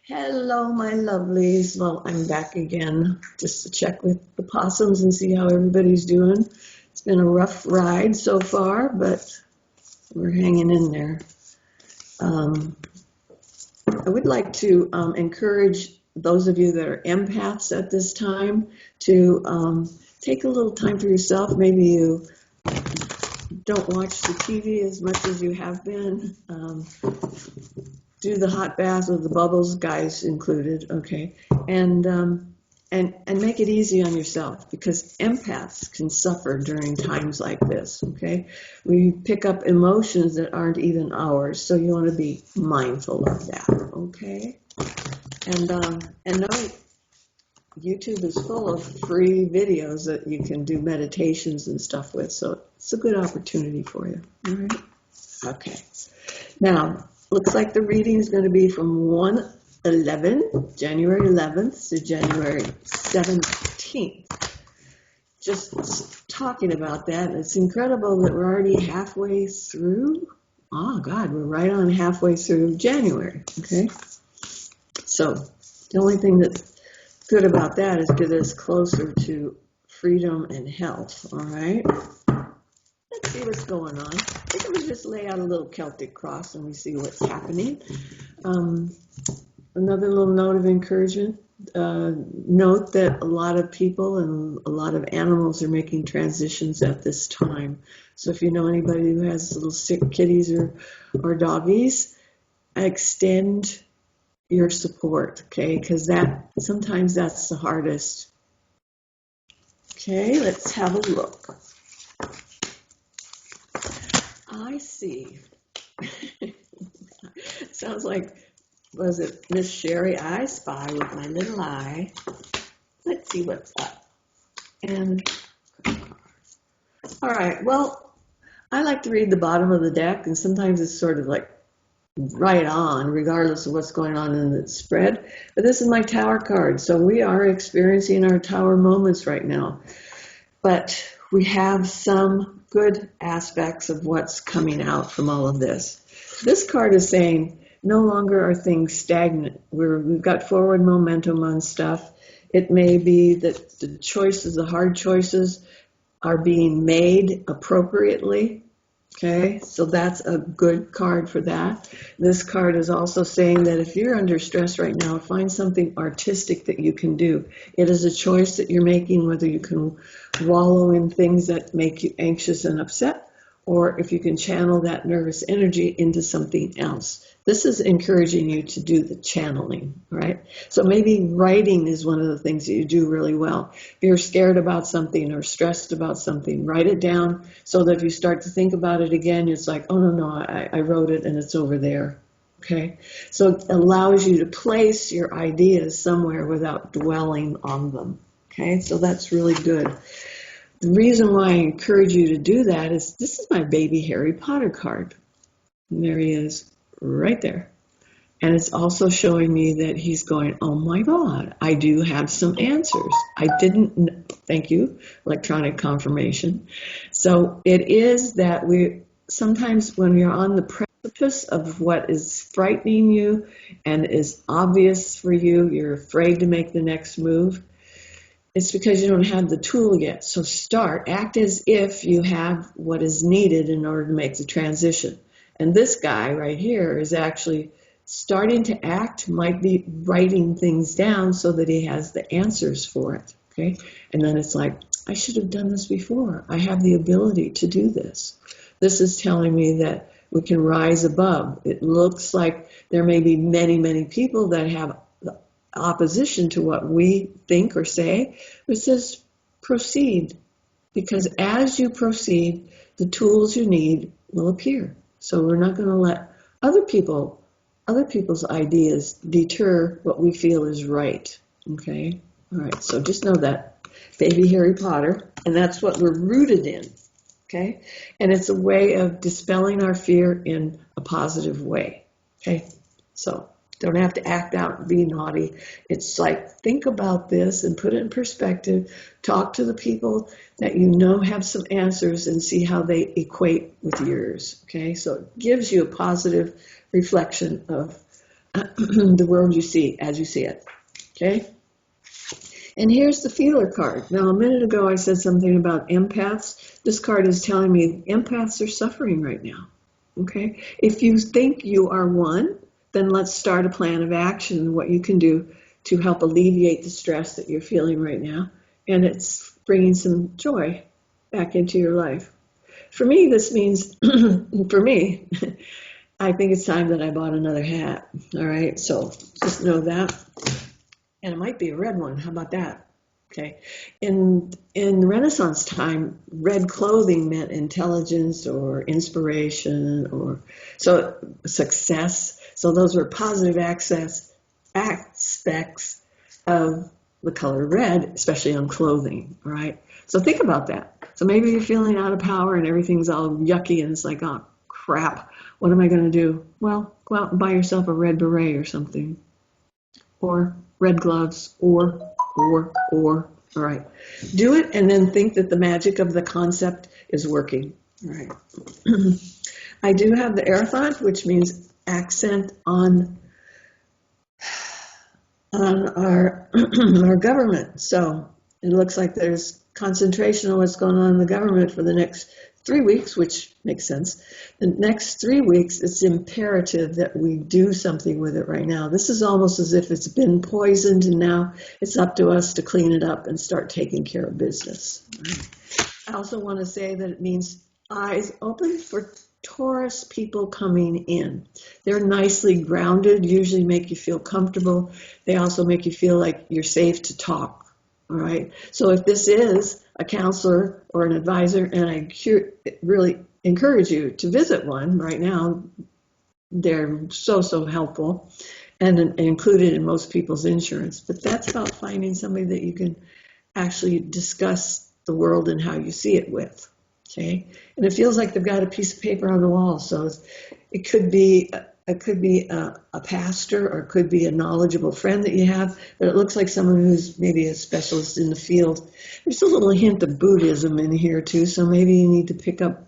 Hello, my lovelies. Well, I'm back again just to check with the possums and see how everybody's doing. It's been a rough ride so far, but we're hanging in there. I would like to encourage those of you that are empaths at this time to take a little time for yourself. Maybe you don't watch the TV as much as you have been. Do the hot bath with the bubbles, guys included, okay? And make it easy on yourself, because empaths can suffer during times like this, okay? We pick up emotions that aren't even ours, so you want to be mindful of that, okay? And know YouTube is full of free videos that you can do meditations and stuff with, so it's a good opportunity for you, all right? Okay. Now, looks like the reading is going to be from 1/11, January 11th to January 17th. Just talking about that, it's incredible that we're already halfway through. Oh, God, we're right on halfway through January, okay? So the only thing that's good about that is get us closer to freedom and health, all right? Let's see what's going on. I think we just lay out a little Celtic cross and we see what's happening. Another little note of encouragement. Note that a lot of people and a lot of animals are making transitions at this time. So if you know anybody who has little sick kitties or doggies, extend your support, okay? Because sometimes that's the hardest. Okay, let's have a look. I see. Sounds like, was it Miss Sherry? I spy with my little eye. Let's see what's up. And all right, well, I like to read the bottom of the deck, and sometimes it's sort of like right on, regardless of what's going on in the spread. But this is my Tower card, so we are experiencing our Tower moments right now. But we have some good aspects of what's coming out from all of this. This card is saying no longer are things stagnant. We've got forward momentum on stuff. It may be that the choices, the hard choices, are being made appropriately. Okay, so that's a good card for that. This card is also saying that if you're under stress right now, find something artistic that you can do. It is a choice that you're making, whether you can wallow in things that make you anxious and upset, or if you can channel that nervous energy into something else. This is encouraging you to do the channeling, right? So maybe writing is one of the things that you do really well. If you're scared about something or stressed about something, write it down so that if you start to think about it again, it's like, oh, no, I wrote it and it's over there, okay? So it allows you to place your ideas somewhere without dwelling on them, okay? So that's really good. The reason why I encourage you to do that is this is my baby Harry Potter card. And there he is right there. And it's also showing me that he's going, oh my God, I do have some answers. I didn't, thank you, electronic confirmation. So it is that we sometimes when you're on the precipice of what is frightening you and is obvious for you, you're afraid to make the next move. It's because you don't have the tool yet. So act as if you have what is needed in order to make the transition. And this guy right here is actually starting to act, might be writing things down so that he has the answers for it, okay? And then it's like, I should have done this before. I have the ability to do this. This is telling me that we can rise above. It looks like there may be many, many people that have opposition to what we think or say, but it says proceed, because as you proceed, the tools you need will appear. So we're not going to let other people's ideas deter what we feel is right. Okay? All right. So just know that, baby Harry Potter, and that's what we're rooted in. Okay? And it's a way of dispelling our fear in a positive way. Okay? So don't have to act out and be naughty. It's like, think about this and put it in perspective. Talk to the people that you know have some answers and see how they equate with yours. Okay, so it gives you a positive reflection of the world you see as you see it. Okay? And here's the feeler card. Now, a minute ago, I said something about empaths. This card is telling me empaths are suffering right now. Okay? If you think you are one, then let's start a plan of action, what you can do to help alleviate the stress that you're feeling right now. And it's bringing some joy back into your life. For me, this means, for me, I think it's time that I bought another hat. All right? So just know that. And it might be a red one. How about that? Okay. In Renaissance time, red clothing meant intelligence or inspiration or so success. So those were positive aspects of the color red, especially on clothing. All right. So think about that. So maybe you're feeling out of power and everything's all yucky and it's like, oh crap, what am I going to do? Well, go out and buy yourself a red beret or something. Or red gloves, or, all right. Do it and then think that the magic of the concept is working. All right. I do have the Arathont, which means accent on our, our government. So it looks like there's concentration on what's going on in the government for the next 3 weeks, which makes sense. The next 3 weeks, it's imperative that we do something with it right now. This is almost as if it's been poisoned, and now it's up to us to clean it up and start taking care of business. I also want to say that it means eyes open for Taurus people coming in. They're nicely grounded, usually make you feel comfortable. They also make you feel like you're safe to talk. All right. So if this is a counselor or an advisor, and I really encourage you to visit one right now, they're so helpful and included in most people's insurance. But that's about finding somebody that you can actually discuss the world and how you see it with. Okay. And it feels like they've got a piece of paper on the wall. So it could be a pastor, or it could be a knowledgeable friend that you have, but it looks like someone who's maybe a specialist in the field. There's a little hint of Buddhism in here too, so maybe you need to pick up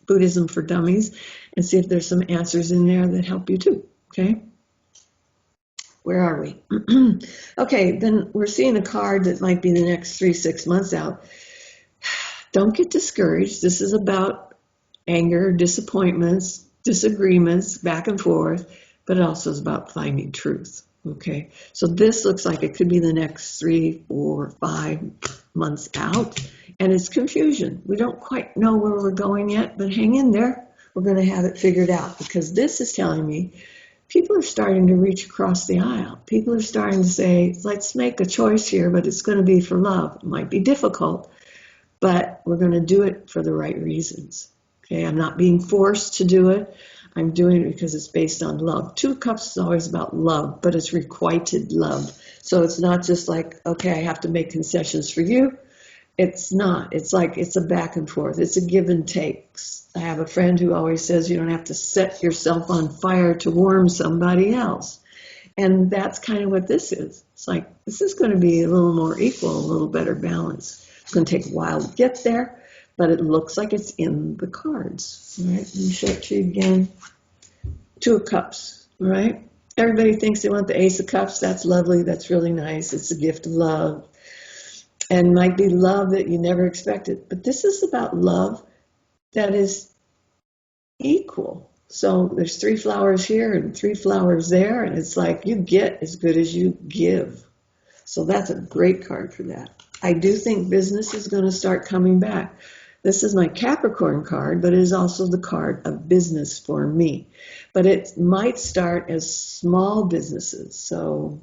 Buddhism for Dummies and see if there's some answers in there that help you too, okay? Where are we? Okay, then we're seeing a card that might be the next 3-6 months out. Don't get discouraged. This is about anger, disappointments, disagreements, back and forth, but it also is about finding truth. Okay, so this looks like it could be the next 3, 4, 5 months out, and it's confusion. We don't quite know where we're going yet, but hang in there. We're going to have it figured out, because this is telling me people are starting to reach across the aisle. People are starting to say, let's make a choice here, but it's going to be for love. It might be difficult, but we're going to do it for the right reasons. Okay, I'm not being forced to do it. I'm doing it because it's based on love. 2 Cups is always about love, but it's requited love. So it's not just like, okay, I have to make concessions for you. It's not. It's like it's a back and forth. It's a give and take. I have a friend who always says you don't have to set yourself on fire to warm somebody else. And that's kind of what this is. It's like, this is going to be a little more equal, a little better balance. It's going to take a while to get there, but it looks like it's in the cards. All right, let me show it to you again. 2 of Cups, all right? Everybody thinks they want the Ace of Cups. That's lovely. That's really nice. It's a gift of love. And might be love that you never expected. But this is about love that is equal. So there's 3 flowers here and 3 flowers there, and it's like you get as good as you give. So that's a great card for that. I do think business is going to start coming back. This is my Capricorn card, but it is also the card of business for me. But it might start as small businesses. So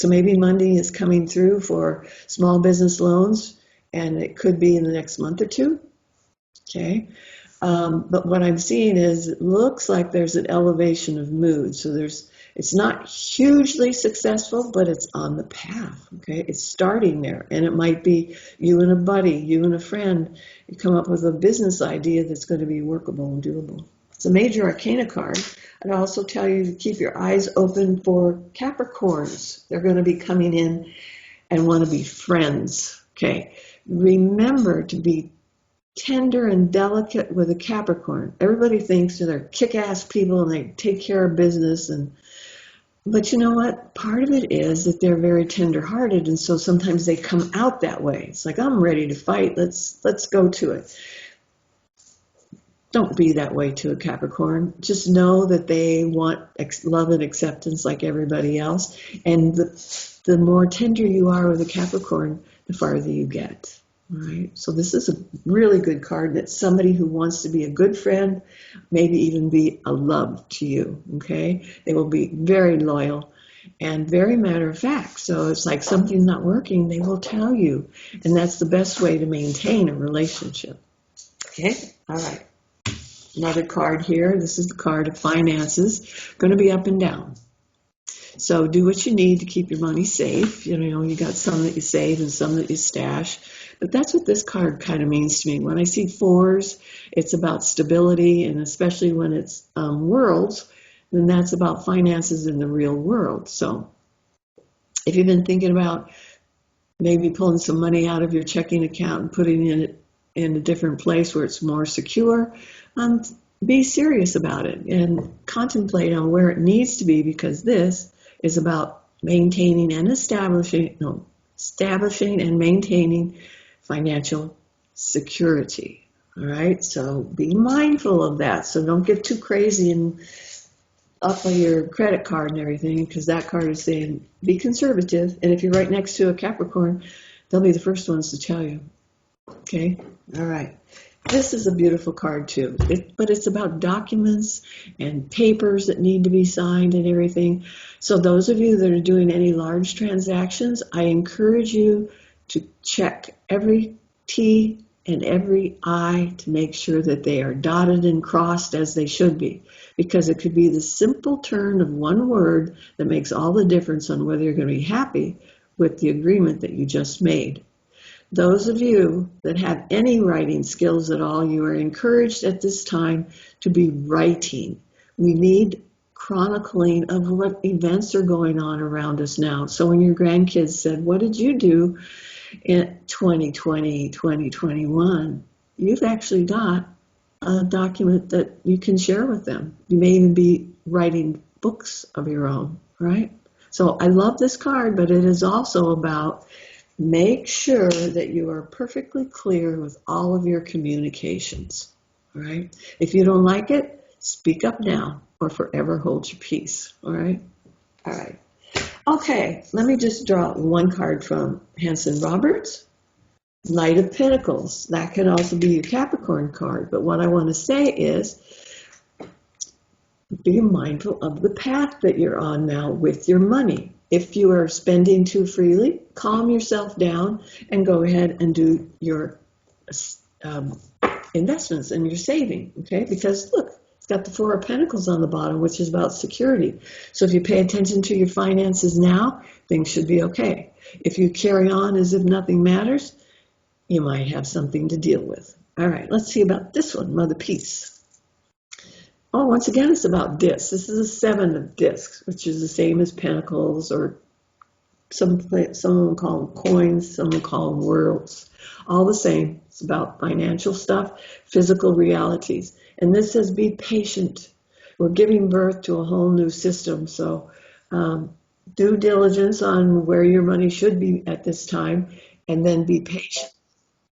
maybe money is coming through for small business loans, and it could be in the next month or 2. Okay. But what I'm seeing is it looks like there's an elevation of mood. So it's not hugely successful, but it's on the path. Okay, it's starting there, and it might be you and a buddy, you and a friend, you come up with a business idea that's going to be workable and doable. It's a major arcana card. I'd also tell you to keep your eyes open for Capricorns. They're going to be coming in and want to be friends. Okay, remember to be tender and delicate with a Capricorn. Everybody thinks they're kick-ass people and they take care of business, and But you know what? Part of it is that they're very tender-hearted, and so sometimes they come out that way. It's like, I'm ready to fight. Let's go to it. Don't be that way to a Capricorn. Just know that they want love and acceptance like everybody else. And the more tender you are with a Capricorn, the farther you get. All right. So this is a really good card. That's somebody who wants to be a good friend, maybe even be a love to you. Okay. They will be very loyal and very matter of fact. So it's like something's not working, they will tell you. And that's the best way to maintain a relationship. Okay. All right. Another card here. This is the card of finances. Going to be up and down. So do what you need to keep your money safe. You know, you got some that you save and some that you stash. But that's what this card kind of means to me. When I see fours, it's about stability, and especially when it's worlds, then that's about finances in the real world. So if you've been thinking about maybe pulling some money out of your checking account and putting it in a different place where it's more secure, be serious about it and contemplate on where it needs to be, because this is about maintaining and establishing and maintaining financial security. All right, so be mindful of that. So don't get too crazy and up on your credit card and everything, because that card is saying be conservative. And if you're right next to a Capricorn, they'll be the first ones to tell you. Okay, all right. This is a beautiful card too, but it's about documents and papers that need to be signed and everything. So those of you that are doing any large transactions, I encourage you to check every T and every I to make sure that they are dotted and crossed as they should be, because it could be the simple turn of one word that makes all the difference on whether you're going to be happy with the agreement that you just made. Those of you that have any writing skills at all, you are encouraged at this time to be writing. We need chronicling of what events are going on around us now. So when your grandkids said, what did you do in 2020, 2021? You've actually got a document that you can share with them. You may even be writing books of your own, right? So I love this card, but it is also about make sure that you are perfectly clear with all of your communications, all right? If you don't like it, speak up now or forever hold your peace, all right? All right. Okay, let me just draw one card from Hanson Roberts. Knight of Pentacles. That can also be your Capricorn card, but what I want to say is be mindful of the path that you're on now with your money. If you are spending too freely, calm yourself down and go ahead and do your investments and your saving, okay? Because look, it's got the Four of Pentacles on the bottom, which is about security. So if you pay attention to your finances now, things should be okay. If you carry on as if nothing matters, you might have something to deal with. All right, let's see about this one, Mother Peace. Oh, once again, it's about discs. This is a 7 of discs, which is the same as pentacles, or some will call them coins, some will call them worlds. All the same. It's about financial stuff, physical realities. And this says be patient. We're giving birth to a whole new system. So due diligence on where your money should be at this time, and then be patient,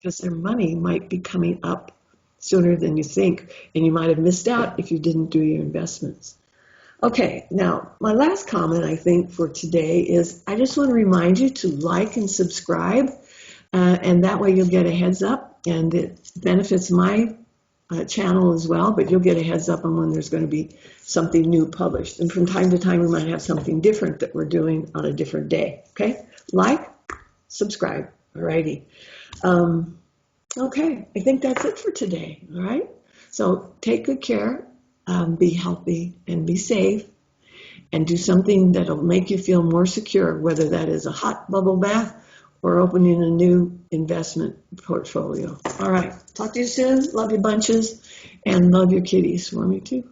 because their money might be coming up sooner than you think, and you might have missed out if you didn't do your investments. Okay, now my last comment I think for today is I just want to remind you to like and subscribe, and that way you'll get a heads up, and it benefits my channel as well, but you'll get a heads up on when there's going to be something new published. And from time to time we might have something different that we're doing on a different day. Okay, like, subscribe, alrighty. Okay, I think that's it for today, all right? So take good care, be healthy, and be safe, and do something that'll make you feel more secure, whether that is a hot bubble bath or opening a new investment portfolio. All right, talk to you soon. Love you bunches, and love your kitties for me too.